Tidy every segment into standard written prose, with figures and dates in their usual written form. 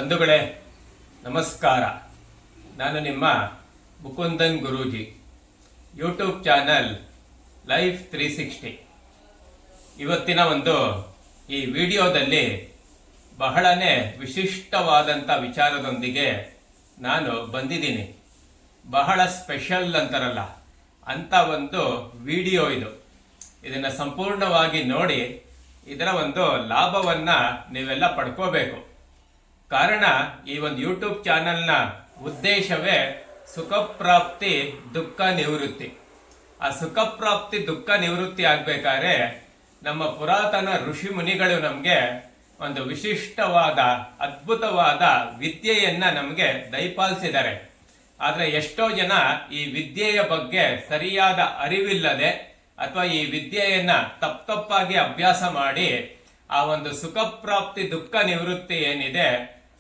ಬಂಧುಗಳೇ ನಮಸ್ಕಾರ. ನಾನು ನಿಮ್ಮ Mukundan Guruji. YouTube channel life 360. ಇವತ್ತಿನ ಈ ವಿಡಿಯೋದಲ್ಲಿ ಬಹಳನೇ ವಿಶಿಷ್ಟವಾದಂಥ ವಿಚಾರದೊಂದಿಗೆ ನಾನು ಬಂದಿದ್ದೀನಿ. ಬಹಳ ಸ್ಪೆಷಲ್ ಅಂತಾರಲ್ಲ ಅಂತ ವಿಡಿಯೋ ಇದು. ಇದನ್ನು ಸಂಪೂರ್ಣವಾಗಿ ನೋಡಿ ಇದರ ಲಾಭವನ್ನು ನೀವೆಲ್ಲ ಪಡ್ಕೋಬೇಕು. ಕಾರಣ ಈ ಯೂಟ್ಯೂಬ್ ಚಾನಲ್ನ ಉದ್ದೇಶವೇ ಸುಖಪ್ರಾಪ್ತಿ ದುಃಖ ನಿವೃತ್ತಿ. ಆ ಸುಖಪ್ರಾಪ್ತಿ ದುಃಖ ನಿವೃತ್ತಿ ಆಗ್ಬೇಕಾದ್ರೆ ನಮ್ಮ ಪುರಾತನ ಋಷಿ ಮುನಿಗಳು ನಮಗೆ ವಿಶಿಷ್ಟವಾದ ಅದ್ಭುತವಾದ ವಿದ್ಯೆಯನ್ನ ನಮಗೆ ದಯಪಾಲಿಸಿದ್ದಾರೆ. ಆದರೆ ಎಷ್ಟೋ ಜನ ಈ ವಿದ್ಯೆಯ ಬಗ್ಗೆ ಸರಿಯಾದ ಅರಿವಿಲ್ಲದೆ ಅಥವಾ ಈ ವಿದ್ಯೆಯನ್ನ ತಪ್ಪಾಗಿ ಅಭ್ಯಾಸ ಮಾಡಿ ಆ ಸುಖಪ್ರಾಪ್ತಿ ದುಃಖ ನಿವೃತ್ತಿ ಏನಿದೆ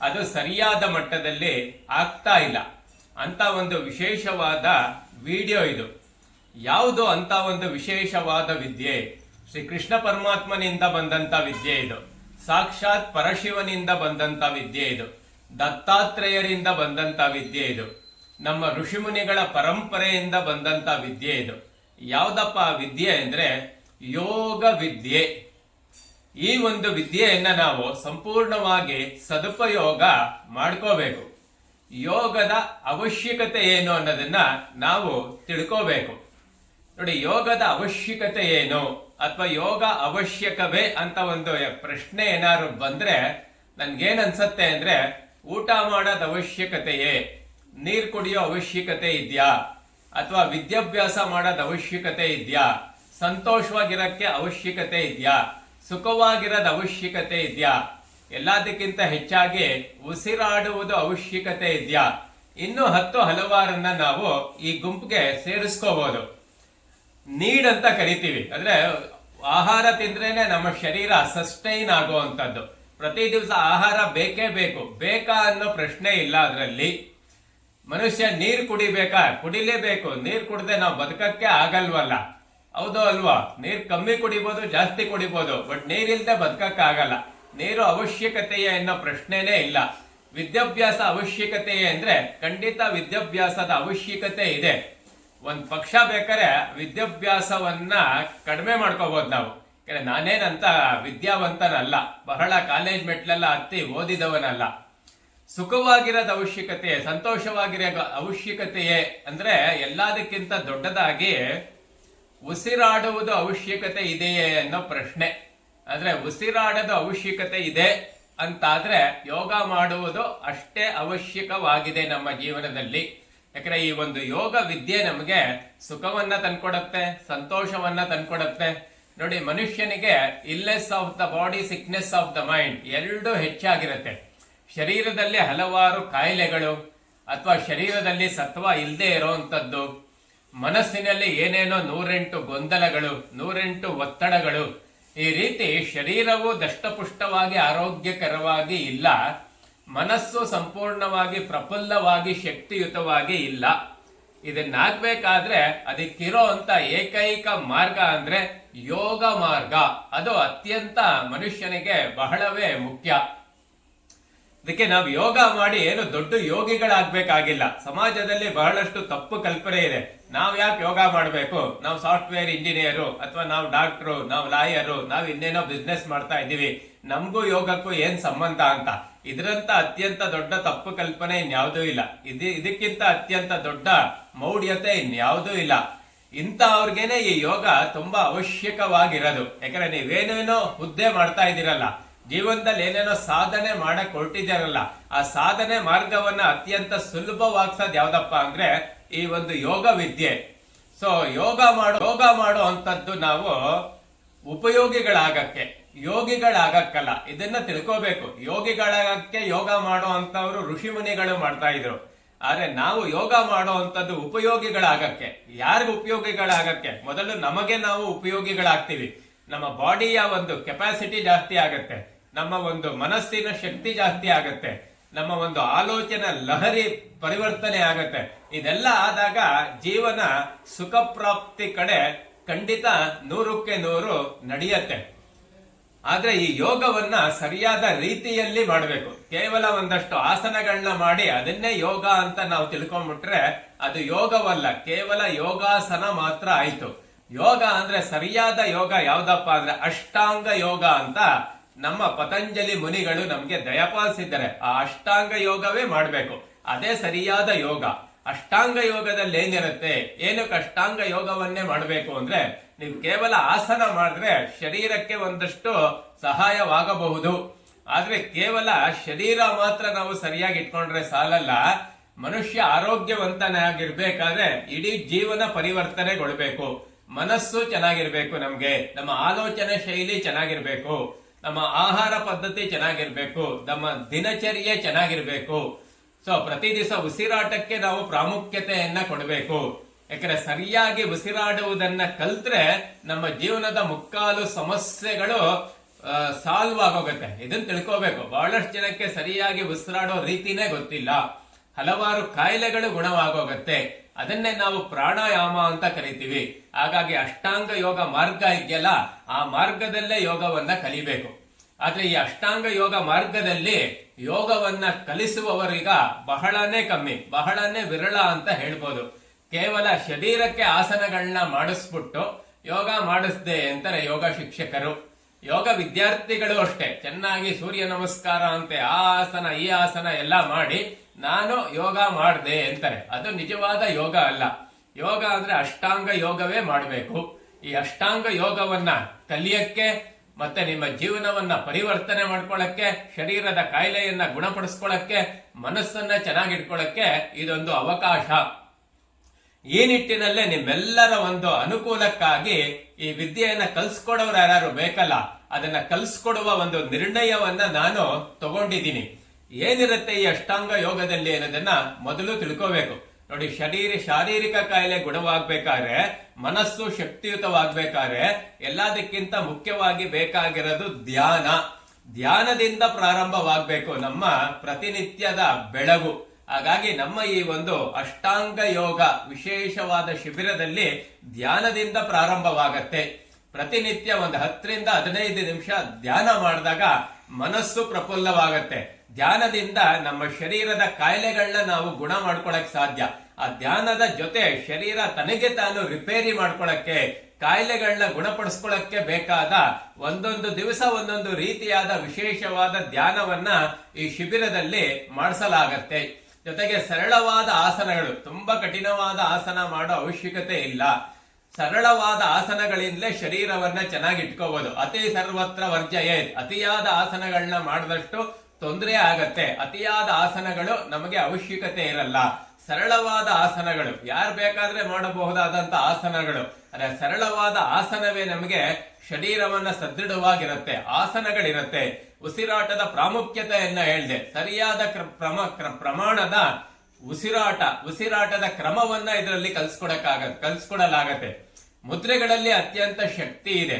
ಅದು ಸರಿಯಾದ ಮಟ್ಟದಲ್ಲಿ ಆಗ್ತಾ ಇಲ್ಲ. ಅಂತ ವಿಶೇಷವಾದ ವಿಡಿಯೋ ಇದು. ಯಾವುದು ಅಂತ ವಿಶೇಷವಾದ ವಿದ್ಯೆ? ಶ್ರೀ ಕೃಷ್ಣ ಪರಮಾತ್ಮನಿಂದ ಬಂದಂತ ವಿದ್ಯೆ ಇದು. ಸಾಕ್ಷಾತ್ ಪರಶಿವನಿಂದ ಬಂದಂತ ವಿದ್ಯೆ ಇದು. ದತ್ತಾತ್ರೇಯರಿಂದ ಬಂದಂತ ವಿದ್ಯೆ ಇದು. ನಮ್ಮ ಋಷಿಮುನಿಗಳ ಪರಂಪರೆಯಿಂದ ಬಂದಂತ ವಿದ್ಯೆ ಇದು. ಯಾವುದಪ್ಪ ವಿದ್ಯೆ ಅಂದ್ರೆ ಯೋಗ ವಿದ್ಯೆ. ಈ ವಿದ್ಯೆಯನ್ನ ನಾವು ಸಂಪೂರ್ಣವಾಗಿ ಸದುಪಯೋಗ ಮಾಡ್ಕೋಬೇಕು. ಯೋಗದ ಅವಶ್ಯಕತೆ ಏನು ಅನ್ನೋದನ್ನ ನಾವು ತಿಳ್ಕೋಬೇಕು. ನೋಡಿ, ಯೋಗದ ಅವಶ್ಯಕತೆ ಏನು ಅಥವಾ ಯೋಗ ಅವಶ್ಯಕವೇ ಅಂತ ಪ್ರಶ್ನೆ ಏನಾದ್ರು ಬಂದ್ರೆ ನನ್ಗೇನ್ ಅನ್ಸತ್ತೆ ಅಂದ್ರೆ, ಊಟ ಮಾಡೋದ್ ಅವಶ್ಯಕತೆಯೇ, ನೀರ್ ಕುಡಿಯೋ ಅವಶ್ಯಕತೆ ಇದೆಯಾ, ಅಥವಾ ವಿದ್ಯಾಭ್ಯಾಸ ಮಾಡೋದ್ ಅವಶ್ಯಕತೆ ಇದೆಯಾ, ಸಂತೋಷವಾಗಿರಕ್ಕೆ ಅವಶ್ಯಕತೆ ಇದೆಯಾ, ಸುಖವಾಗಿರೋದ್ ಅವಶ್ಯಕತೆ ಇದೆಯಾ, ಎಲ್ಲದಕ್ಕಿಂತ ಹೆಚ್ಚಾಗಿ ಉಸಿರಾಡುವುದು ಅವಶ್ಯಕತೆ ಇದೆಯಾ, ಇನ್ನು ಹಲವಾರನ್ನ ನಾವು ಈ ಗುಂಪಿಗೆ ಸೇರಿಸ್ಕೋಬಹುದು. ನೀಡ್ ಅಂತ ಕರಿತೀವಿ. ಅಂದ್ರೆ ಆಹಾರ ತಿಂದ್ರೇನೆ ನಮ್ಮ ಶರೀರ ಸಸ್ಟೈನ್ ಆಗುವಂಥದ್ದು. ಪ್ರತಿ ದಿವಸ ಆಹಾರ ಬೇಕೇ ಬೇಕು. ಬೇಕಾ ಅನ್ನೋ ಪ್ರಶ್ನೆ ಇಲ್ಲ. ಅದರಲ್ಲಿ ಮನುಷ್ಯ ನೀರು ಕುಡಿಲೇಬೇಕು. ನೀರು ಕುಡದೆ ನಾವು ಬದುಕಕ್ಕೆ ಆಗಲ್ವಲ್ಲ, ಹೌದು ಅಲ್ವಾ? ನೀರು ಕಮ್ಮಿ ಕುಡಿಬೋದು, ಜಾಸ್ತಿ ಕುಡಿಬೋದು, ಬಟ್ ನೀರಿಲ್ದೆ ಬದುಕಕ್ಕೆ ಆಗಲ್ಲ. ನೀರು ಅವಶ್ಯಕತೆಯೇ ಅನ್ನೋ ಪ್ರಶ್ನೆನೇ ಇಲ್ಲ. ವಿದ್ಯಾಭ್ಯಾಸ ಅವಶ್ಯಕತೆಯೇ ಅಂದ್ರೆ ಖಂಡಿತ ವಿದ್ಯಾಭ್ಯಾಸದ ಅವಶ್ಯಕತೆ ಇದೆ. ಪಕ್ಷ ಬೇಕಾದ್ರೆ ವಿದ್ಯಾಭ್ಯಾಸವನ್ನ ಕಡಿಮೆ ಮಾಡ್ಕೋಬಹುದು ನಾವು. ನಾನೇನಂತ ವಿದ್ಯಾವಂತನಲ್ಲ, ಬಹಳ ಕಾಲೇಜ್ ಮೆಟ್ಲೆಲ್ಲ ಹತ್ತಿ ಓದಿದವನಲ್ಲ. ಸುಖವಾಗಿರೋದ ಅವಶ್ಯಕತೆಯೇ, ಸಂತೋಷವಾಗಿರೋ ಅವಶ್ಯಕತೆಯೇ ಅಂದ್ರೆ ಎಲ್ಲದಕ್ಕಿಂತ ದೊಡ್ಡದಾಗಿ ಉಸಿರಾಡುವುದು ಅವಶ್ಯಕತೆ ಇದೆಯೇ ಅನ್ನೋ ಪ್ರಶ್ನೆ. ಅಂದ್ರೆ ಉಸಿರಾಡೋದು ಅವಶ್ಯಕತೆ ಇದೆ ಅಂತಾದ್ರೆ ಯೋಗ ಮಾಡುವುದು ಅಷ್ಟೇ ಅವಶ್ಯಕವಾಗಿದೆ ನಮ್ಮ ಜೀವನದಲ್ಲಿ. ಯಾಕಂದ್ರೆ ಈ ಯೋಗ ವಿದ್ಯೆ ನಮಗೆ ಸುಖವನ್ನ ತಂದ್ಕೊಡತ್ತೆ, ಸಂತೋಷವನ್ನ ತಂದ್ಕೊಡತ್ತೆ. ನೋಡಿ, ಮನುಷ್ಯನಿಗೆ illness of the body, sickness of the mind ಎರಡೂ ಹೆಚ್ಚಾಗಿರುತ್ತೆ. ಶರೀರದಲ್ಲಿ ಹಲವಾರು ಕಾಯಿಲೆಗಳು ಅಥವಾ ಶರೀರದಲ್ಲಿ ಸತ್ವ ಇಲ್ಲದೆ ಇರೋವಂಥದ್ದು, ಮನಸ್ಸಿನಲ್ಲಿ ಏನೇನೋ 108 ಗೊಂದಲಗಳು, 108 ಒತ್ತಡಗಳು. ಈ ರೀತಿ ಶರೀರವು ದಷ್ಟಪುಷ್ಟವಾಗಿ ಆರೋಗ್ಯಕರವಾಗಿ ಇಲ್ಲ, ಮನಸ್ಸು ಸಂಪೂರ್ಣವಾಗಿ ಪ್ರಫುಲ್ಲವಾಗಿ ಶಕ್ತಿಯುತವಾಗಿ ಇಲ್ಲ. ಇದನ್ನಾಗ್ಬೇಕಾದ್ರೆ ಅದಕ್ಕಿರೋ ಅಂತ ಏಕೈಕ ಮಾರ್ಗ ಅಂದ್ರೆ ಯೋಗ ಮಾರ್ಗ. ಅದು ಅತ್ಯಂತ ಮನುಷ್ಯನಿಗೆ ಬಹಳವೇ ಮುಖ್ಯ. ಅದಕ್ಕೆ ನಾವು ಯೋಗ ಮಾಡಿ ಏನು ದೊಡ್ಡ ಯೋಗಿಗಳಾಗ್ಬೇಕಾಗಿಲ್ಲ. ಸಮಾಜದಲ್ಲಿ ಬಹಳಷ್ಟು ತಪ್ಪು ಕಲ್ಪನೆ ಇದೆ. ನಾವ್ ಯಾಕೆ ಯೋಗ ಮಾಡಬೇಕು, ನಾವು ಸಾಫ್ಟ್ವೇರ್ ಇಂಜಿನಿಯರು ಅಥವಾ ನಾವು ಡಾಕ್ಟ್ರು, ನಾವು ಲಾಯರು, ನಾವು ಇನ್ನೇನೋ ಬಿಸ್ನೆಸ್ ಮಾಡ್ತಾ ಇದ್ದೀವಿ, ನಮಗೂ ಯೋಗಕ್ಕೂ ಏನ್ ಸಂಬಂಧ ಅಂತ. ಇದರಂತ ಅತ್ಯಂತ ದೊಡ್ಡ ತಪ್ಪು ಕಲ್ಪನೆ ಇನ್ಯಾವುದೂ ಇಲ್ಲ. ಇದಕ್ಕಿಂತ ಅತ್ಯಂತ ದೊಡ್ಡ ಮೌಢ್ಯತೆ ಇನ್ಯಾವುದೂ ಇಲ್ಲ. ಅವ್ರಿಗೇನೆ ಈ ಯೋಗ ತುಂಬಾ ಅವಶ್ಯಕವಾಗಿರೋದು. ಯಾಕಂದ್ರೆ ನೀವೇನೇನೋ ಹುದ್ದೆ ಮಾಡ್ತಾ ಇದ್ದೀರಲ್ಲ, ಜೀವನದಲ್ಲಿ ಏನೇನೋ ಸಾಧನೆ ಮಾಡಕ್ ಹೊರಟಿದ್ದಾರಲ್ಲ, ಆ ಸಾಧನೆ ಮಾರ್ಗವನ್ನ ಅತ್ಯಂತ ಸುಲಭವಾಗಿಸೋದು ಯಾವ್ದಪ್ಪ ಅಂದ್ರೆ ಈ ಯೋಗ ವಿದ್ಯೆ. ಸೊ ಯೋಗ ಮಾಡೋ ಅಂತದ್ದು ನಾವು ಉಪಯೋಗಿಗಳಾಗಕ್ಕೆ, ಯೋಗಿಗಳಾಗಕ್ಕಲ್ಲ. ಇದನ್ನ ತಿಳ್ಕೋಬೇಕು. ಯೋಗಿಗಳಾಗಕ್ಕೆ ಯೋಗ ಮಾಡೋ ಅಂತವ್ರು ಋಷಿ ಮುನಿಗಳು ಮಾಡ್ತಾ ಇದ್ರು. ಆದ್ರೆ ನಾವು ಯೋಗ ಮಾಡೋ ಅಂತದ್ದು ಉಪಯೋಗಿಗಳಾಗಕ್ಕೆ. ಯಾರಿಗ ಉಪಯೋಗಿಗಳಾಗಕ್ಕೆ? ಮೊದಲು ನಮಗೆ ನಾವು ಉಪಯೋಗಿಗಳಾಗ್ತೀವಿ. ನಮ್ಮ ಬಾಡಿಯ ಕೆಪಾಸಿಟಿ ಜಾಸ್ತಿ ಆಗತ್ತೆ, ನಮ್ಮ ಮನಸ್ಸಿನ ಶಕ್ತಿ ಜಾಸ್ತಿ ಆಗತ್ತೆ, ನಮ್ಮ ಆಲೋಚನೆ ಲಹರಿ ಪರಿವರ್ತನೆ ಆಗತ್ತೆ. ಇದೆಲ್ಲ ಆದಾಗ ಜೀವನ ಸುಖ ಪ್ರಾಪ್ತಿ ಕಡೆ ಖಂಡಿತ 100ಕ್ಕೆ 100 ನಡೆಯತ್ತೆ. ಆದ್ರೆ ಈ ಯೋಗವನ್ನ ಸರಿಯಾದ ರೀತಿಯಲ್ಲಿ ಮಾಡಬೇಕು. ಕೇವಲ ಒಂದಷ್ಟು ಆಸನಗಳನ್ನ ಮಾಡಿ ಅದನ್ನೇ ಯೋಗ ಅಂತ ನಾವು ತಿಳ್ಕೊಂಡ್ಬಿಟ್ರೆ ಅದು ಯೋಗವಲ್ಲ, ಕೇವಲ ಯೋಗಾಸನ ಮಾತ್ರ ಆಯ್ತು. ಯೋಗ ಅಂದ್ರೆ ಸರಿಯಾದ ಯೋಗ ಯಾವ್ದಪ್ಪ ಅಂದ್ರೆ ಅಷ್ಟಾಂಗ ಯೋಗ ಅಂತ ನಮ್ಮ ಪತಂಜಲಿ ಮುನಿಗಳು ನಮ್ಗೆ ದಯಪಾಲಿಸಿದ್ದಾರೆ. ಆ ಅಷ್ಟಾಂಗ ಯೋಗವೇ ಮಾಡ್ಬೇಕು, ಅದೇ ಸರಿಯಾದ ಯೋಗ. ಅಷ್ಟಾಂಗ ಯೋಗದಲ್ಲಿ ಏನಿರುತ್ತೆ, ಏನಕ್ಕೆ ಅಷ್ಟಾಂಗ ಯೋಗವನ್ನೇ ಮಾಡಬೇಕು ಅಂದ್ರೆ ನೀವು ಕೇವಲ ಆಸನ ಮಾಡಿದ್ರೆ ಶರೀರಕ್ಕೆ ಒಂದಷ್ಟು ಸಹಾಯವಾಗಬಹುದು. ಆದ್ರೆ ಕೇವಲ ಶರೀರ ಮಾತ್ರ ನಾವು ಸರಿಯಾಗಿ ಇಟ್ಕೊಂಡ್ರೆ ಸಾಲಲ್ಲ. ಮನುಷ್ಯ ಆರೋಗ್ಯವಂತನಾಗಿರ್ಬೇಕಾದ್ರೆ ಇಡೀ ಜೀವನ ಪರಿವರ್ತನೆಗೊಳ್ಬೇಕು. ಮನಸ್ಸು ಚೆನ್ನಾಗಿರ್ಬೇಕು, ನಮ್ಗೆ ನಮ್ಮ ಆಲೋಚನೆ ಶೈಲಿ ಚೆನ್ನಾಗಿರ್ಬೇಕು, ನಮ್ಮ ಆಹಾರ ಪದ್ಧತಿ ಚೆನ್ನಾಗಿರ್ಬೇಕು, ನಮ್ಮ ದಿನಚರ್ಯೆ ಚೆನ್ನಾಗಿರ್ಬೇಕು. ಸೊ ಪ್ರತಿ ದಿವಸ ಉಸಿರಾಟಕ್ಕೆ ನಾವು ಪ್ರಾಮುಖ್ಯತೆಯನ್ನ ಕೊಡಬೇಕು. ಯಾಕಂದ್ರೆ ಸರಿಯಾಗಿ ಉಸಿರಾಡುವುದನ್ನ ಕಲ್ತ್ರೆ ನಮ್ಮ ಜೀವನದ ಮುಕ್ಕಾಲು ಸಮಸ್ಯೆಗಳು ಸಾಲ್ವ್ ಆಗೋಗುತ್ತೆ. ಇದನ್ನ ತಿಳ್ಕೋಬೇಕು. ಬಹಳಷ್ಟು ಜನಕ್ಕೆ ಸರಿಯಾಗಿ ಉಸಿರಾಡೋ ರೀತಿನೇ ಗೊತ್ತಿಲ್ಲ, ಹಲವಾರು ಕಾಯಿಲೆಗಳು ಗುಣವಾಗೋಗತ್ತೆ. ಅದನ್ನೇ ನಾವು ಪ್ರಾಣಾಯಾಮ ಅಂತ ಕರಿತೀವಿ. ಹಾಗಾಗಿ ಅಷ್ಟಾಂಗ ಯೋಗ ಮಾರ್ಗ ಇದೆಯಲ್ಲ, ಆ ಮಾರ್ಗದಲ್ಲೇ ಯೋಗವನ್ನ ಕಲಿಬೇಕು. ಆದ್ರೆ ಈ ಅಷ್ಟಾಂಗ ಯೋಗ ಮಾರ್ಗದಲ್ಲಿ ಯೋಗವನ್ನ ಕಲಿಸುವವರೀಗ ಬಹಳನೇ ಕಮ್ಮಿ, ಬಹಳನೇ ವಿರಳ ಅಂತ ಹೇಳ್ಬೋದು. ಕೇವಲ ಶರೀರಕ್ಕೆ ಆಸನಗಳನ್ನ ಮಾಡಿಸ್ಬಿಟ್ಟು ಯೋಗ ಮಾಡಿಸ್ದೆ ಅಂತಾರೆ ಯೋಗ ಶಿಕ್ಷಕರು. ಯೋಗ ವಿದ್ಯಾರ್ಥಿಗಳು ಅಷ್ಟೇ ಚೆನ್ನಾಗಿ ಸೂರ್ಯ ನಮಸ್ಕಾರ ಅಂತೆ ಆ ಆಸನ ಈ ಆಸನ ಎಲ್ಲ ಮಾಡಿ ನಾನು ಯೋಗ ಮಾಡ್ದೆ ಅಂತಾರೆ. ಅದು ನಿಜವಾದ ಯೋಗ ಅಲ್ಲ. ಯೋಗ ಅಂದ್ರೆ ಅಷ್ಟಾಂಗ ಯೋಗವೇ ಮಾಡಬೇಕು. ಈ ಅಷ್ಟಾಂಗ ಯೋಗವನ್ನ ಕಲಿಯಕ್ಕೆ ಮತ್ತೆ ನಿಮ್ಮ ಜೀವನವನ್ನ ಪರಿವರ್ತನೆ ಮಾಡ್ಕೊಳ್ಳಕ್ಕೆ, ಶರೀರದ ಕಾಯಿಲೆಯನ್ನ ಗುಣಪಡಿಸ್ಕೊಳ್ಳಕ್ಕೆ, ಮನಸ್ಸನ್ನ ಚೆನ್ನಾಗಿಟ್ಕೊಳ್ಳಕ್ಕೆ ಇದೊಂದು ಅವಕಾಶ. ಈ ನಿಟ್ಟಿನಲ್ಲೇ ನಿಮ್ಮೆಲ್ಲರ ಒಂದು ಅನುಕೂಲಕ್ಕಾಗಿ ಈ ವಿದ್ಯೆಯನ್ನ ಕಲ್ಸ್ಕೊಡೋರು ಯಾರು ಬೇಕಲ್ಲ, ಅದನ್ನ ಕಲ್ಸ್ಕೊಡುವ ಒಂದು ನಿರ್ಣಯವನ್ನ ನಾನು ತಗೊಂಡಿದ್ದೀನಿ. ಏನಿರುತ್ತೆ ಈ ಅಷ್ಟಾಂಗ ಯೋಗದಲ್ಲಿ ಅನ್ನೋದನ್ನ ಮೊದಲು ತಿಳ್ಕೋಬೇಕು. ನೋಡಿ, ಶಾರೀರಿಕ ಕಾಯಿಲೆ ಗುಣವಾಗ್ಬೇಕಾದ್ರೆ, ಮನಸ್ಸು ಶಕ್ತಿಯುತವಾಗ್ಬೇಕಾದ್ರೆ ಎಲ್ಲದಕ್ಕಿಂತ ಮುಖ್ಯವಾಗಿ ಬೇಕಾಗಿರೋದು ಧ್ಯಾನ. ಧ್ಯಾನದಿಂದ ಪ್ರಾರಂಭವಾಗಬೇಕು ನಮ್ಮ ಪ್ರತಿನಿತ್ಯದ ಬೆಳಗು. ಹಾಗಾಗಿ ನಮ್ಮ ಈ ಒಂದು ಅಷ್ಟಾಂಗ ಯೋಗ ವಿಶೇಷವಾದ ಶಿಬಿರದಲ್ಲಿ ಧ್ಯಾನದಿಂದ ಪ್ರಾರಂಭವಾಗತ್ತೆ. ಪ್ರತಿನಿತ್ಯ ಒಂದು 10 ರಿಂದ 15 ನಿಮಿಷ ಧ್ಯಾನ ಮಾಡಿದಾಗ ಮನಸ್ಸು ಪ್ರಫುಲ್ಲವಾಗತ್ತೆ. ಧ್ಯಾನದಿಂದ ನಮ್ಮ ಶರೀರದ ಕಾಯಿಲೆಗಳನ್ನ ನಾವು ಗುಣ ಮಾಡ್ಕೊಳಕ್ ಸಾಧ್ಯ. ಆ ಧ್ಯಾನದ ಜೊತೆ ಶರೀರ ತನಗೆ ತಾನು ರಿಪೇರಿ ಮಾಡ್ಕೊಳಕ್ಕೆ, ಕಾಯಿಲೆಗಳನ್ನ ಗುಣಪಡಿಸ್ಕೊಳಕ್ಕೆ ಬೇಕಾದ ಒಂದೊಂದು ದಿವಸ ಒಂದೊಂದು ರೀತಿಯಾದ ವಿಶೇಷವಾದ ಧ್ಯಾನವನ್ನ ಈ ಶಿಬಿರದಲ್ಲಿ ಮಾಡಿಸಲಾಗತ್ತೆ. ಜೊತೆಗೆ ಸರಳವಾದ ಆಸನಗಳು, ತುಂಬಾ ಕಠಿಣವಾದ ಆಸನ ಮಾಡೋ ಅವಶ್ಯಕತೆ ಇಲ್ಲ. ಸರಳವಾದ ಆಸನಗಳಿಂದಲೇ ಶರೀರವನ್ನ ಚೆನ್ನಾಗಿ ಇಟ್ಕೋಬಹುದು. ಅತಿ ಸರ್ವತ್ರ ವರ್ಜಯೇತ್, ಅತಿಯಾದ ಆಸನಗಳನ್ನ ಮಾಡಿದಷ್ಟು ತೊಂದರೆ ಆಗತ್ತೆ. ಅತಿಯಾದ ಆಸನಗಳು ನಮಗೆ ಅವಶ್ಯಕತೆ ಇರಲ್ಲ. ಸರಳವಾದ ಆಸನಗಳು ಯಾರು ಬೇಕಾದ್ರೆ ಮಾಡಬಹುದಾದಂತ ಆಸನಗಳು, ಅದೇ ಸರಳವಾದ ಆಸನವೇ ನಮಗೆ ಶರೀರವನ್ನ ಸದೃಢವಾಗಿರುತ್ತೆ. ಆಸನಗಳಿರುತ್ತೆ. ಉಸಿರಾಟದ ಪ್ರಾಮುಖ್ಯತೆಯನ್ನ ಹೇಳಿದೆ. ಸರಿಯಾದ ಪ್ರಮಾಣದ ಉಸಿರಾಟದ ಕ್ರಮವನ್ನ ಇದರಲ್ಲಿ ಕಲ್ಸ್ಕೊಡಲಾಗತ್ತೆ. ಮುದ್ರೆಗಳಲ್ಲಿ ಅತ್ಯಂತ ಶಕ್ತಿ ಇದೆ.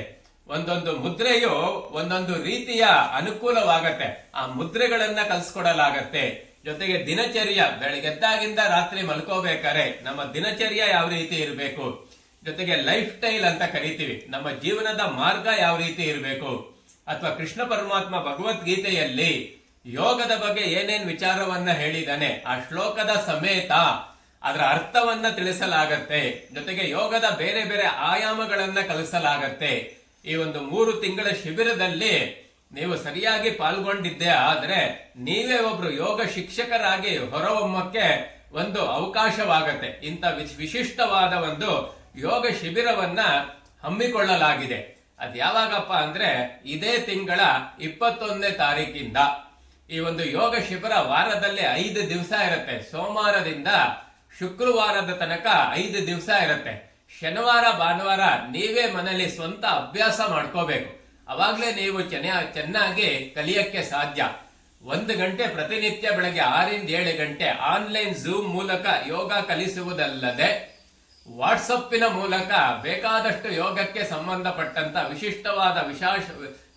ಒಂದೊಂದು ಮುದ್ರೆಯು ಒಂದೊಂದು ರೀತಿಯ ಅನುಕೂಲವಾಗತ್ತೆ. ಆ ಮುದ್ರೆಗಳನ್ನ ಕಲ್ಸ್ಕೊಡಲಾಗತ್ತೆ. ಜೊತೆಗೆ ದಿನಚರ್ಯ, ಬೆಳಗ್ಗೆದ್ದಾಗಿಂದ ರಾತ್ರಿ ಮಲ್ಕೋಬೇಕಾರೆ ನಮ್ಮ ದಿನಚರ್ಯ ಯಾವ ರೀತಿ ಇರಬೇಕು, ಜೊತೆಗೆ ಲೈಫ್ ಸ್ಟೈಲ್ ಅಂತ ಕರಿತೀವಿ, ನಮ್ಮ ಜೀವನದ ಮಾರ್ಗ ಯಾವ ರೀತಿ ಇರಬೇಕು, ಅಥವಾ ಕೃಷ್ಣ ಪರಮಾತ್ಮ ಭಗವದ್ಗೀತೆಯಲ್ಲಿ ಯೋಗದ ಬಗ್ಗೆ ಏನೇನ್ ವಿಚಾರವನ್ನ ಹೇಳಿದಾನೆ ಆ ಶ್ಲೋಕದ ಸಮೇತ ಅದರ ಅರ್ಥವನ್ನ ತಿಳಿಸಲಾಗತ್ತೆ. ಜೊತೆಗೆ ಯೋಗದ ಬೇರೆ ಬೇರೆ ಆಯಾಮಗಳನ್ನ ಕಲಿಸಲಾಗತ್ತೆ. ಈ ಒಂದು 3 ತಿಂಗಳ ಶಿಬಿರದಲ್ಲಿ ನೀವು ಸರಿಯಾಗಿ ಪಾಲ್ಗೊಂಡಿದ್ದೆ ಆದ್ರೆ ನೀವೇ ಒಬ್ರು ಯೋಗ ಶಿಕ್ಷಕರಾಗಿ ಹೊರಹೊಮ್ಮಕ್ಕೆ ಒಂದು ಅವಕಾಶವಾಗತ್ತೆ. ಇಂಥ ವಿಶಿಷ್ಟವಾದ ಒಂದು ಯೋಗ ಶಿಬಿರವನ್ನ ಹಮ್ಮಿಕೊಳ್ಳಲಾಗಿದೆ. ಅದ್ ಯಾವಾಗಪ್ಪ ಅಂದ್ರೆ ಇದೇ ತಿಂಗಳ 21ನೇ ತಾರೀಕಿಂದ ಈ ಒಂದು ಯೋಗ ಶಿಬಿರ ವಾರದಲ್ಲಿ 5 ದಿವಸ ಇರುತ್ತೆ. ಸೋಮವಾರದಿಂದ ಶುಕ್ರವಾರದ ತನಕ 5 ದಿವಸ ಇರುತ್ತೆ. ಶನಿವಾರ ಭಾನುವಾರ ನೀವೇ ಮನೆಯಲ್ಲಿ ಸ್ವಂತ ಅಭ್ಯಾಸ ಮಾಡ್ಕೋಬೇಕು. ಅವಾಗ್ಲೇ ನೀವು ಚೆನ್ನಾಗಿ ಕಲಿಯಕ್ಕೆ ಸಾಧ್ಯ. 1 ಗಂಟೆ ಪ್ರತಿನಿತ್ಯ ಬೆಳಗ್ಗೆ 6 ರಿಂದ 7 ಗಂಟೆ ಆನ್ಲೈನ್ ಝೂಮ್ ಮೂಲಕ ಯೋಗ ಕಲಿಸುವುದಲ್ಲದೆ ವಾಟ್ಸಪ್ಪಿನ ಮೂಲಕ ಬೇಕಾದಷ್ಟು ಯೋಗಕ್ಕೆ ಸಂಬಂಧಪಟ್ಟಂತ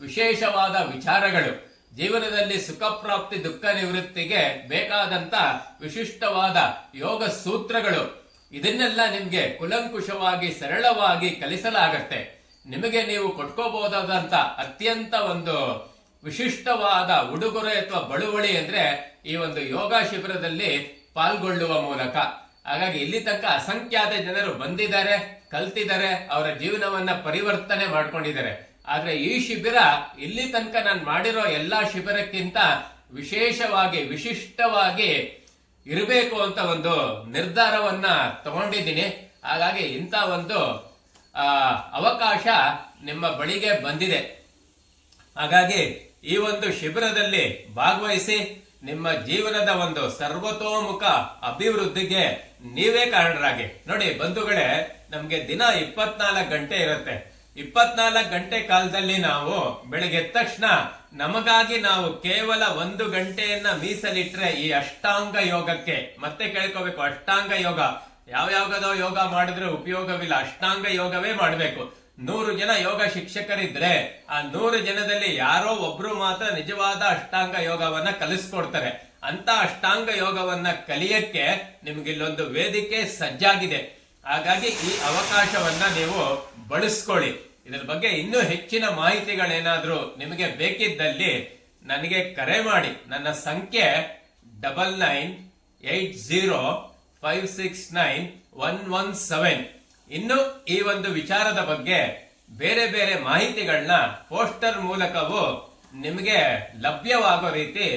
ವಿಶೇಷವಾದ ವಿಚಾರಗಳು, ಜೀವನದಲ್ಲಿ ಸುಖ ಪ್ರಾಪ್ತಿ ದುಃಖ ನಿವೃತ್ತಿಗೆ ಬೇಕಾದಂತ ವಿಶಿಷ್ಟವಾದ ಯೋಗ ಸೂತ್ರಗಳು, ಇದನ್ನೆಲ್ಲ ನಿಮ್ಗೆ ಕುಲಂಕುಷವಾಗಿ ಸರಳವಾಗಿ ಕಲಿಸಲಾಗತ್ತೆ. ನಿಮಗೆ ನೀವು ಕೊಟ್ಕೋಬಹುದಾದಂತ ಅತ್ಯಂತ ಒಂದು ವಿಶಿಷ್ಟವಾದ ಉಡುಗೊರೆ ಅಥವಾ ಬಳುವಳಿ ಅಂದ್ರೆ ಈ ಒಂದು ಯೋಗ ಶಿಬಿರದಲ್ಲಿ ಪಾಲ್ಗೊಳ್ಳುವ ಮೂಲಕ. ಹಾಗಾಗಿ ಇಲ್ಲಿ ತನಕ ಅಸಂಖ್ಯಾತ ಜನರು ಬಂದಿದ್ದಾರೆ, ಕಲ್ತಿದ್ದಾರೆ, ಅವರ ಜೀವನವನ್ನ ಪರಿವರ್ತನೆ ಮಾಡ್ಕೊಂಡಿದ್ದಾರೆ. ಆದ್ರೆ ಈ ಶಿಬಿರ ಇಲ್ಲಿ ತನಕ ನಾನು ಮಾಡಿರೋ ಎಲ್ಲಾ ಶಿಬಿರಕ್ಕಿಂತ ವಿಶೇಷವಾಗಿ ವಿಶಿಷ್ಟವಾಗಿ ಇರಬೇಕು ಅಂತ ಒಂದು ನಿರ್ಧಾರವನ್ನ ತಗೊಂಡಿದ್ದೀನಿ. ಹಾಗಾಗಿ ಇಂಥ ಒಂದು ಅವಕಾಶ ನಿಮ್ಮ ಬಳಿಗೆ ಬಂದಿದೆ. ಹಾಗಾಗಿ ಈ ಒಂದು ಶಿಬಿರದಲ್ಲಿ ಭಾಗವಹಿಸಿ ನಿಮ್ಮ ಜೀವನದ ಒಂದು ಸರ್ವತೋಮುಖ ಅಭಿವೃದ್ಧಿಗೆ ನೀವೇ ಕಾರಣರಾಗಿ. ನೋಡಿ ಬಂಧುಗಳೇ, ನಮ್ಗೆ ದಿನ 24 ಗಂಟೆ ಇರುತ್ತೆ. 24 ಗಂಟೆ ಕಾಲದಲ್ಲಿ ನಾವು ಬೆಳಗ್ಗೆ ಎದ್ದ ತಕ್ಷಣ ನಮಗಾಗಿ ನಾವು ಕೇವಲ 1 ಗಂಟೆಯನ್ನ ಮೀಸಲಿಟ್ರೆ ಈ ಅಷ್ಟಾಂಗ ಯೋಗಕ್ಕೆ. ಮತ್ತೆ ಕೇಳ್ಕೋಬೇಕು, ಅಷ್ಟಾಂಗ ಯೋಗ ಯಾವ್ಯಾವುದೋ ಯೋಗ ಮಾಡಿದ್ರೆ ಉಪಯೋಗವಿಲ್ಲ, ಅಷ್ಟಾಂಗ ಯೋಗವೇ ಮಾಡಬೇಕು. 100 ಜನ ಯೋಗ ಶಿಕ್ಷಕರಿದ್ರೆ ಆ 100 ಜನದಲ್ಲಿ ಯಾರೋ ಒಬ್ರು ಮಾತ್ರ ನಿಜವಾದ ಅಷ್ಟಾಂಗ ಯೋಗವನ್ನ ಕಲಿಸ್ಕೊಡ್ತಾರೆ. ಅಂತ ಅಷ್ಟಾಂಗ ಯೋಗವನ್ನ ಕಲಿಯಕ್ಕೆ ನಿಮ್ಗೆ ಇಲ್ಲೊಂದು ವೇದಿಕೆ ಸಜ್ಜಾಗಿದೆ. ಹಾಗಾಗಿ ಈ ಅವಕಾಶವನ್ನ ನೀವು ಬಳಸ್ಕೊಳ್ಳಿ. ಇದರ ಬಗ್ಗೆ ಇನ್ನೂ ಹೆಚ್ಚಿನ ಮಾಹಿತಿಗಳೇನಾದ್ರೂ ನಿಮಗೆ ಬೇಕಿದ್ದಲ್ಲಿ ನನಗೆ ಕರೆ ಮಾಡಿ. ನನ್ನ ಸಂಖ್ಯೆ 9980569117. ಇನ್ನು ಈ ಒಂದು ವಿಚಾರದ ಬಗ್ಗೆ ಬೇರೆ ಬೇರೆ ಮಾಹಿತಿಗಳನ್ನ ಪೋಸ್ಟರ್ ಮೂಲಕವೂ ನಿಮಗೆ ಲಭ್ಯವಾಗೋ ರೀತಿ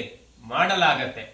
ಮಾಡಲಾಗತ್ತೆ.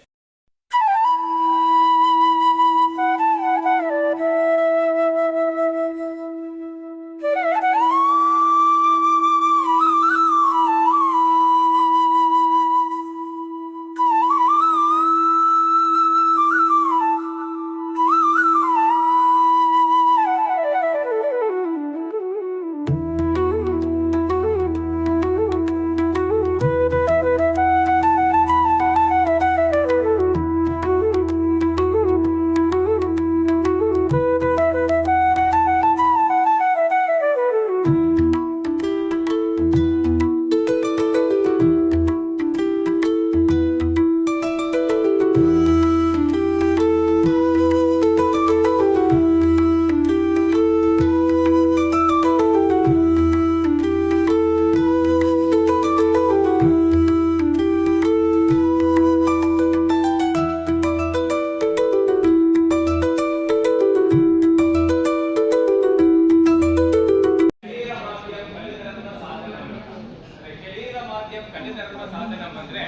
ಅಂದ್ರೆ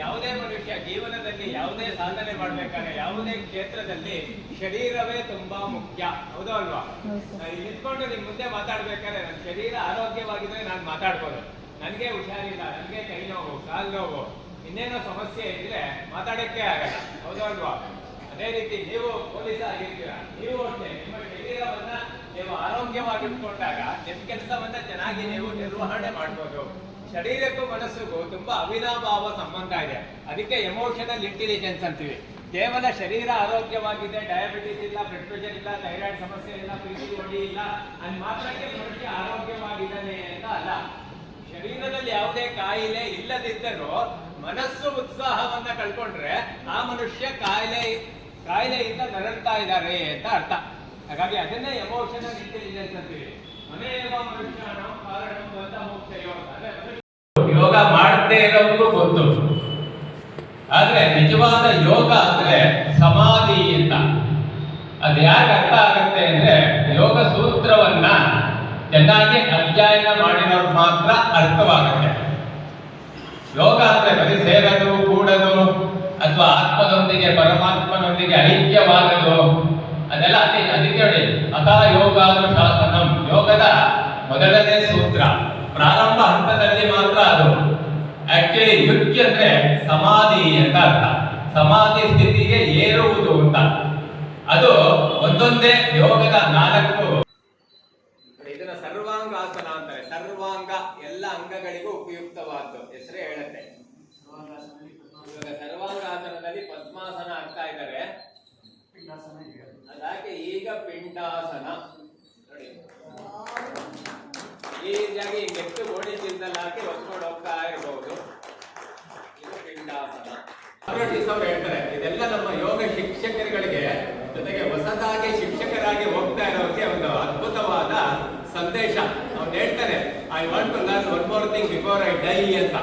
ಯಾವುದೇ ಮನುಷ್ಯ ಜೀವನದಲ್ಲಿ ಯಾವುದೇ ಸಾಧನೆ ಮಾಡ್ಬೇಕಾದ್ರೆ ಯಾವುದೇ ಕ್ಷೇತ್ರದಲ್ಲಿ ಶರೀರವೇ ತುಂಬಾ ಮುಖ್ಯ. ಹೌದಾ ಅಲ್ವಾ? ನಿಂತ್ಕೊಂಡು ನಿಮ್ ಮುಂದೆ ಮಾತಾಡ್ಬೇಕಾದ್ರೆ ನನ್ನ ಶರೀರ ಆರೋಗ್ಯವಾಗಿದ್ರೆ ನಾನು ಮಾತಾಡ್ಬೋದು. ನನ್ಗೆ ಹುಷಾರಿಲ್ಲ, ನನ್ಗೆ ಕೈ ನೋವು, ಕಾಲು ನೋವು, ಇನ್ನೇನೋ ಸಮಸ್ಯೆ ಇದ್ರೆ ಮಾತಾಡಕ್ಕೆ ಆಗಲ್ಲ. ಹೌದಾ ಅಲ್ವಾ? ಅದೇ ರೀತಿ ನೀವು ಪೊಲೀಸ್ ಆಗಿರ್ತೀರ, ನೀವು ಅಷ್ಟೇ ನಿಮ್ಮ ಶರೀರವನ್ನ ನೀವು ಆರೋಗ್ಯವಾಗಿಟ್ಕೊಂಡಾಗ ನಿಮ್ ಕೆಲಸವನ್ನ ಚೆನ್ನಾಗಿ ನೀವು ನಿರ್ವಹಣೆ ಮಾಡ್ಬೋದು. ಶರೀರಕ್ಕೂ ಮನಸ್ಸಿಗೂ ತುಂಬಾ ಅವಿನಾಭಾವ ಸಂಬಂಧ ಇದೆ. ಅದಕ್ಕೆ ಎಮೋಷನಲ್ ಇಂಟೆಲಿಜೆನ್ಸ್ ಅಂತೀವಿ. ಕೇವಲ ಶರೀರ ಆರೋಗ್ಯವಾಗಿದೆ, ಡಯಾಬಿಟಿಸ್ ಇಲ್ಲ, ಬ್ಲಡ್ ಪ್ರೆಷರ್ ಇಲ್ಲ, ಥೈರಾಯ್ಡ್ ಸಮಸ್ಯೆ ಇಲ್ಲ, PCOD ಇಲ್ಲ ಅಂದ್ ಮಾತ್ರಕ್ಕೆ ಮನುಷ್ಯ ಆರೋಗ್ಯವಾಗಿದ್ದಾನೆ ಅಂತ ಅಲ್ಲ. ಶರೀರದಲ್ಲಿ ಯಾವುದೇ ಕಾಯಿಲೆ ಇಲ್ಲದಿದ್ದರೂ ಮನಸ್ಸು ಉತ್ಸಾಹವನ್ನ ಕಳ್ಕೊಂಡ್ರೆ ಆ ಮನುಷ್ಯ ಕಾಯಿಲೆಯಿಂದ ನರಳ್ತಾ ಇದ್ದಾರೆ ಅಂತ ಅರ್ಥ. ಹಾಗಾಗಿ ಅದನ್ನೇ ಎಮೋಷನಲ್ ಇಂಟೆಲಿಜೆನ್ಸ್ ಅಂತೀವಿ. ಯೋಗ ಮಾಡದೇ ಇರೋದು ಗೊತ್ತು, ಆದ್ರೆ ನಿಜವಾದ ಯೋಗ ಅಂದ್ರೆ ಸಮಾಧಿ ಅಂತ. ಅದು ಯಾಕೆ ಅರ್ಥ ಆಗತ್ತೆ ಅಂದ್ರೆ ಯೋಗ ಸೂತ್ರವನ್ನ ಚೆನ್ನಾಗಿ ಅಧ್ಯಯನ ಮಾಡಿದವ್ರು ಮಾತ್ರ ಅರ್ಥವಾಗುತ್ತೆ. ಯೋಗ ಅಂದ್ರೆ ಬರೀ ಸೇರದು, ಕೂಡದು, ಅಥವಾ ಆತ್ಮದೊಂದಿಗೆ ಪರಮಾತ್ಮನೊಂದಿಗೆ ಐಕ್ಯವಾಗದು ಅದೆಲ್ಲ ಅದಕ್ಕೆ ನೋಡಿ ಅಥಾ ಯೋಗಾನುಶಾಸನಂ, ಯೋಗದ ಮೊದಲನೇ ಸೂತ್ರ. ಪ್ರಾರಂಭ ಹಂತದಲ್ಲಿ ಮಾತ್ರ ಅದು. ಆಕ್ಚುಲಿ ಯುಕ್ತಿ ಅಂದ್ರೆ ಸಮಾಧಿ ಅಂತ ಅರ್ಥ. ಸಮಾಧಿ ಸ್ಥಿತಿಗೆ ಏರುವುದು ಅಂತ. ಅದು ಒಂದೊಂದೇ ಯೋಗದ 4. ಇದನ್ನ ಸರ್ವಾಂಗಾಸನ ಅಂತಾರೆ. ಸರ್ವಾಂಗ ಎಲ್ಲ ಅಂಗಗಳಿಗೂ ಉಪಯುಕ್ತವಾದ್ದು ಹೆಸರೇ ಹೇಳುತ್ತೆ. ಇವಾಗ ಸರ್ವಾಂಗಾಸನದಲ್ಲಿ ಪದ್ಮಾಸನ ಆಗ್ತಾ ಇದ್ದಾರೆ, ಅದಾಕೆ ಈಗ ಪಿಂಡಾಸನ ನೋಡಿ. ಈಜಾಗಿ ಹಿಂಗೆತ್ತು ಗೋಣಿ ಚೀಲದಲ್ಲಿ ಹಾಕಿ ಹೊತ್ಕೊಂಡು ಹೋಗ್ತಾ ಇರಬಹುದು. ಇದು ಪಿಂಡಾಸನ. ಅವರು ಹೇಳ್ತಾರೆ ಇದೆಲ್ಲ ನಮ್ಮ ಯೋಗ ಶಿಕ್ಷಕರುಗಳಿಗೆ, ಜೊತೆಗೆ ಹೊಸದಾಗಿ ಶಿಕ್ಷಕರಾಗಿ ಹೋಗ್ತಾ ಇರೋರಿಗೆ ಒಂದು ಅದ್ಭುತವಾದ ಸಂದೇಶ. ಅವ್ನು ಹೇಳ್ತಾನೆ I want to learn one more thing before I die ಅಂತ.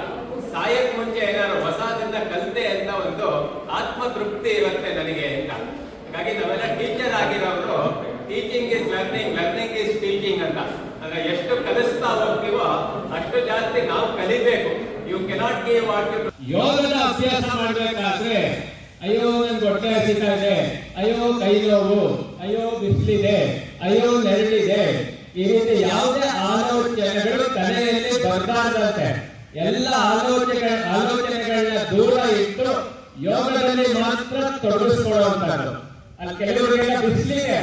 ಸಾಯಕ್ ಮುಂಚೆ ಏನಾದ್ರು ಹೊಸದನ್ನ ಕಲಿತೆ ಅಂತ ಒಂದು ಆತ್ಮ ತೃಪ್ತಿ ಇರುತ್ತೆ ನನಗೆ ಅಂತ. ಹಾಗಾಗಿ ನಾವೆಲ್ಲ ಟೀಚರ್ ಆಗಿರೋರು teaching is learning, learning is teaching ಅಂತ. ಅಂದ್ರೆ ಎಷ್ಟು ಕಲಿಸ್ತಾ ಹೋಗ್ತೀವೋ ಅಷ್ಟು ಜಾಸ್ತಿ ನಾವು ಕಲಿಬೇಕು. You cannot give what you. ಯೋಗದ ಅಭ್ಯಾಸ ಮಾಡ್ಬೇಕಾದ್ರೆ ಅಯ್ಯೋ ನನ್ಗೆ ಹೊಟ್ಟೆ ಹಸಿತಾ ಇದೆ, ಅಯ್ಯೋ ಕೈ ನೋವು, ಅಯ್ಯೋ ಬಿಸಿಲಿದೆ, ಅಯ್ಯೋ ನೆರಳಿದೆ, ಈ ರೀತಿ ಯಾವುದೇ ಆಲೋಚನೆಗಳು ತಲೆಯಲ್ಲಿ ಬರಬಾರ್ದಂತೆ. ಎಲ್ಲ ಆಲೋಚನೆಗಳನ್ನ ದೂರ ಇಟ್ಟು ಯೋಗದಲ್ಲಿ ಮಾತ್ರ ತೊಡಗಿಸ್ಕೊಳ್ಳುವಂತದ್ದು. ಅಲ್ಲಿ ಕೆಲವರಿಗೆಲ್ಲ ಬಿಸಿಲಿದೆ,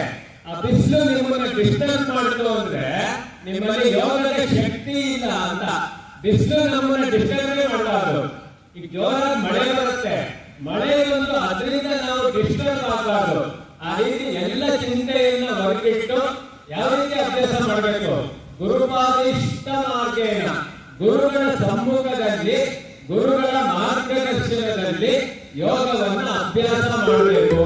ಆ ಬಿಸಿಲು ನಿಮ್ಮನ್ನ ಡಿಸ್ಟರ್ಬ್ ಮಾಡಿತು ಅಂದ್ರೆ ನಿಮ್ಮಲ್ಲಿ ಯೋಗದ ಶಕ್ತಿ ಇಲ್ಲ ಅಂತ. ಬಿಸಿಲು ನಮ್ಮನ್ನ ಡಿಸ್ಟರ್ಬ್ ಮಾಡಬಾರ್ದು. ಈಗ ಜೋರಾಗಿ ಮಳೆ ಬರುತ್ತೆ, ಮಳೆ ಬಂದು ಅದರಿಂದ ನಾವು ಡಿಸ್ಟರ್ಬ್ ಆಗಬಾರ್ದು. ಆ ರೀತಿ ಎಲ್ಲ ಚಿಂತೆಯನ್ನ ಹೊರಗಿಟ್ಟು ಯಾವ ರೀತಿ ಅಭ್ಯಾಸ ಮಾಡಬೇಕು? ಗುರುಪಾದಿಷ್ಟ ಮಾರ್ಗೇನ, ಗುರುಗಳ ಸಮ್ಮುಖದಲ್ಲಿ, ಗುರುಗಳ ಮಾರ್ಗದರ್ಶನದಲ್ಲಿ ಯೋಗವನ್ನು ಅಭ್ಯಾಸ ಮಾಡಬೇಕು.